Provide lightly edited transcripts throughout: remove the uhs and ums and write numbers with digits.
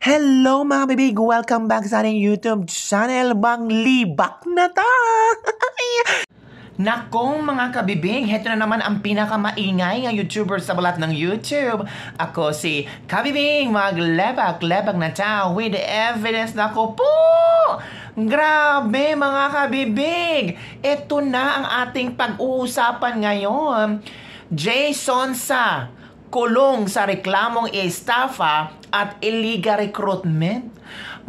Hello mga bibig! Welcome back sa ating YouTube channel. Manglibak na ta! Nakong mga kabibing, heto na naman ang pinakamaingay ng YouTuber sa balat ng YouTube. Ako si Kabibing, maglebak-lebak na ta with evidence na ko po! Grabe mga kabibig! Ito na ang ating pag-uusapan ngayon. Jason Sa kulong sa reklamong estafa at illegal recruitment.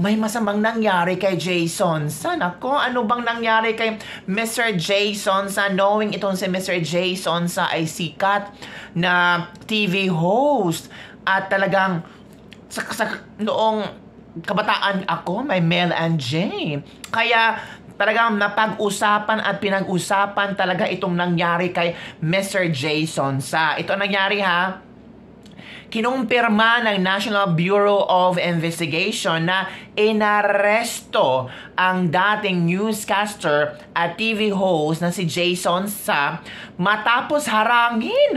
May masamang nangyari kay Jason Sa. Ako, ano bang nangyari kay Mr. Jason Sa? Knowing itong si Mr. Jason Sa ay sikat na TV host. At talagang noong kabataan ako, may Mel and Jay. Kaya talagang napag-usapan at pinag-usapan talaga itong nangyari kay Mr. Jason Sa. Ito nangyari ha. Kinumpirma ng National Bureau of Investigation na inaresto ang dating newscaster at TV host na si Jason Sa matapos harangin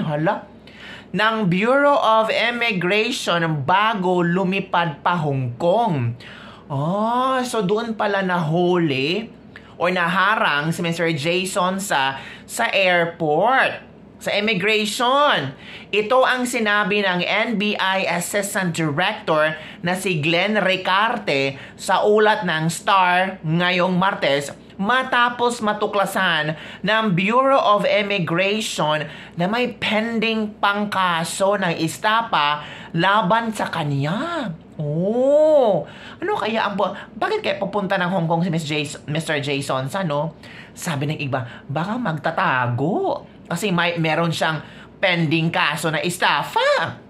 ng Bureau of Immigration bago lumipad pa Hong Kong. So doon pala nahuli o naharang si Mr. Jason sa airport. Sa immigration. Ito ang sinabi ng NBI Assistant Director na si Glenn Ricarte sa ulat ng Star ngayong Martes matapos matuklasan ng Bureau of Immigration na may pending pangkaso ng estafa laban sa kanya. Ano kaya bakit kaya pupunta ng Hong Kong si Mr. Jason Sa, no? Sabi ng iba, baka magtatago. Kasi meron siyang pending kaso na estafa.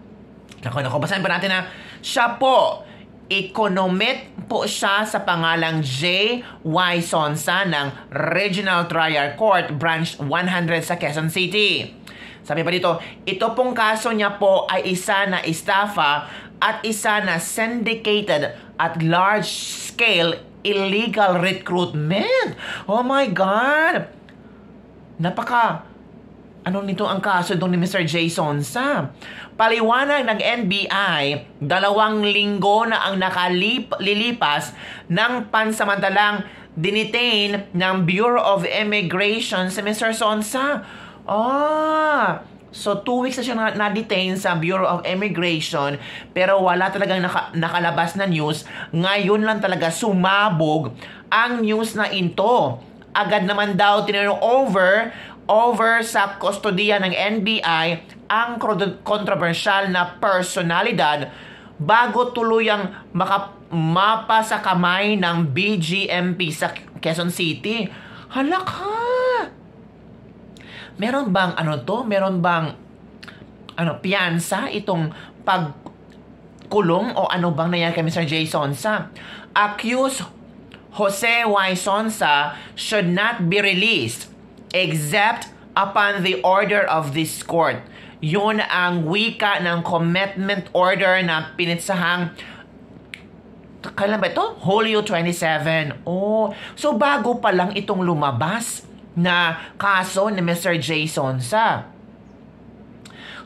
Naku, basahin pa natin na siya po, economist po siya sa pangalang J.Y. Sonsa ng Regional Trial Court Branch 100 sa Quezon City. Sabi pa dito, ito pong kaso niya po ay isa na estafa at isa na syndicated at large-scale illegal recruitment. Oh my God! Ano nito ang kaso itong ni Mr. Jason Sa? Paliwanag ng NBI, 2 linggo na ang nakalilipas ng pansamantalang dinitain ng Bureau of Immigration si Mr. Sonsa. So 2 weeks na siya na-detain sa Bureau of Immigration pero wala talagang nakalabas na news. Ngayon lang talaga sumabog ang news na ito. Agad naman daw over sa kustodiya ng NBI ang kontrobersyal na personalidad bago tuluyang mapa sa kamay ng BGMP sa Quezon City. Halaka! Meron bang piyansa itong pagkulong o ano bang nangyari kay Mr. Jason Sa? Accused Jose Y. Sonsa should not be released except upon the order of this court. Yun ang wika ng commitment order na pinitsahang kailan ba ito? Hulyo 27. So bago pa lang itong lumabas na kaso ni Mr. Jason Sa.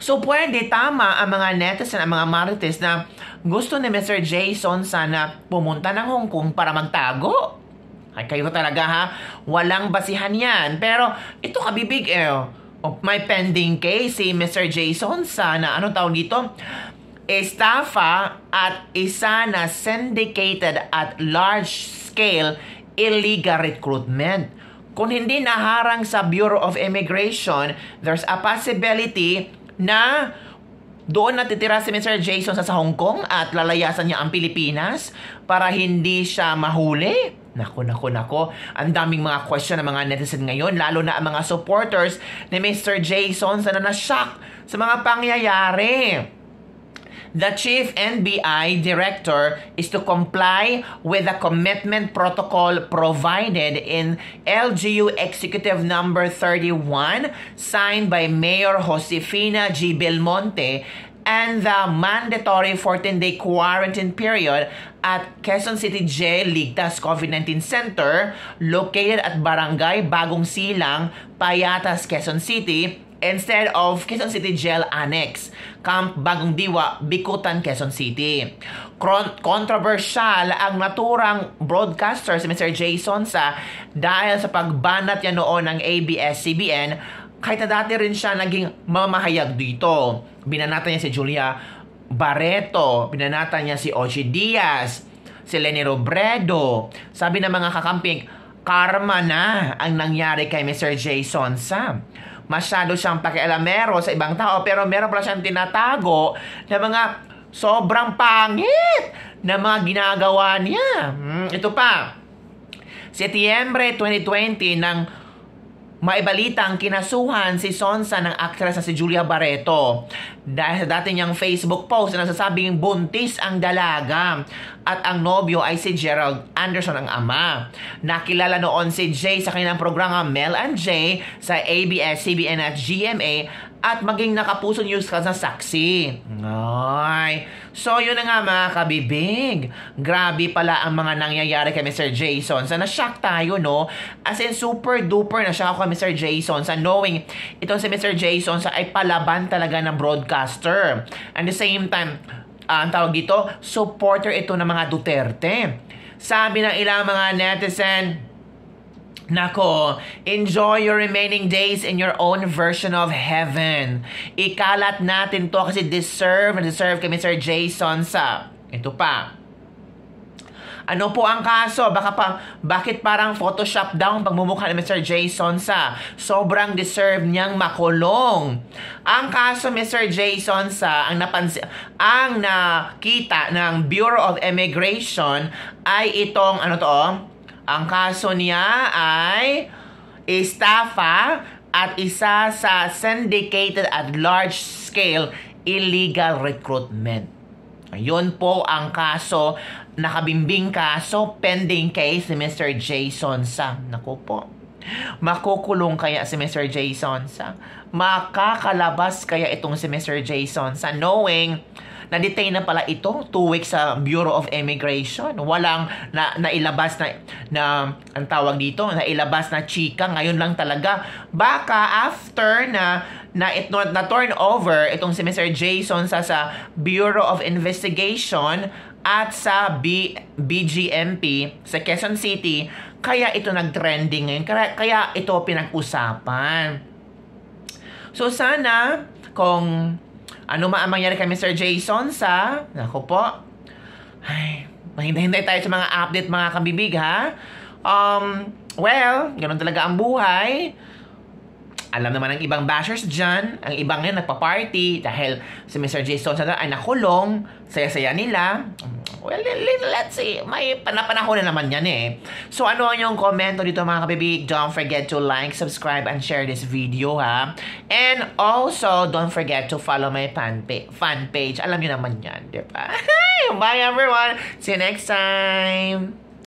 So pwede tama ang mga netizen, ang mga marites na gusto ni Mr. Jason Sa na pumunta ng Hong Kong para magtago. Ay, kayo talaga ha, walang basihan yan. Pero ito kabibig may pending case si Mr. Jason Sa na dito? Estafa at isa na syndicated at large-scale illegal recruitment. Kung hindi naharang sa Bureau of Immigration, there's a possibility na doon natitira si Mr. Jason Sa Hong Kong at lalayasan niya ang Pilipinas para hindi siya mahuli. Nako. Ang daming mga question ng mga netizen ngayon, lalo na ang mga supporters ni Mr. Jason Sa na na-shock sa mga pangyayari. The Chief NBI Director is to comply with the commitment protocol provided in LGU Executive Number 31 signed by Mayor Josefina G. Belmonte and the mandatory 14-day quarantine period at Quezon City Jail Ligtas COVID-19 Center located at Barangay Bagong Silang, Payatas, Quezon City instead of Quezon City Jail Annex, Camp Bagong Diwa, Bikutan, Quezon City. Controversial ang naturang broadcaster si Mr. Jason sa dahil sa pagbanat niya noon ng ABS-CBN kahit na dati rin siya naging mamahayag dito. Binanatan niya si Julia Barreto, binanatan niya si Ochi Diaz, si Lenny Robredo. Sabi ng mga kakamping, karma na ang nangyari kay Mr. Jason sa. Masyado siyang pakialamero sa ibang tao pero meron pala siyang tinatago na mga sobrang pangit na mga ginagawa niya. Ito pa, Setyembre 2020 nang maibalitang kinasuhan si Sonsa ng actress na si Julia Barreto dahil sa dati niyang Facebook post na nagsasabing buntis ang dalaga at ang nobyo ay si Gerald Anderson ang ama. Nakilala noon si Jay sa kanilang programa Mel and Jay sa ABS-CBN at GMA at maging nakapuso news ka sa saksi. Ay. So, yun na nga mga kabibig. Grabe pala ang mga nangyayari kay Mr. Jason. Sa na-shock tayo, no? As in, super duper na-shock ako kay Mr. Jason sa knowing itong si Mr. Jason sa ay palaban talaga ng broadcaster. At the same time, ang tawag dito, supporter ito ng mga Duterte. Sabi ng ilang mga netizen, nako, enjoy your remaining days in your own version of heaven. Ikalat natin to kasi deserve kay Mr. Jason sa. Ito pa. Ano po ang kaso? Bakit parang Photoshop daw ang pagmumukha ni Mr. Jason sa? Sobrang deserve niyang makulong. Ang kaso Mr. Jason sa, ang nakita ng Bureau of Immigration ay itong, ang kaso niya ay estafa at isa sa syndicated at large-scale illegal recruitment. Ayun po ang kaso, nakabimbing kaso, pending case ni Mr. Jason sa. Naku po. Makukulong kaya si Mr. Jason sa? Makakalabas kaya itong si Mr. Jason sa knowing na-detain na pala ito 2 weeks sa Bureau of Immigration. Walang nailabas na ang tawag dito, nailabas na chika. Ngayon lang talaga. Baka after na turn over itong si Mr. Jason sa Bureau of Investigation at sa BGMP sa Quezon City, kaya ito nag-trending ngayon. Kaya ito pinag-usapan. So sana kung ano man ang mangyari kay Mr. Jason sa, naku po, ay, mahintay tayo sa mga update mga kabibig ha. Well, ganun talaga ang buhay. Alam naman ng ibang bashers dyan, ang ibang yan nagpa-party dahil si Mr. Jason sa ay nakulong, saya-saya nila. Well, let's see. May panahon na naman yan eh. So, ano ang yung komento dito mga kabibig? Don't forget to like, subscribe, and share this video ha. And also, don't forget to follow my fan page. Alam nyo naman yan, di ba? Bye everyone! See you next time!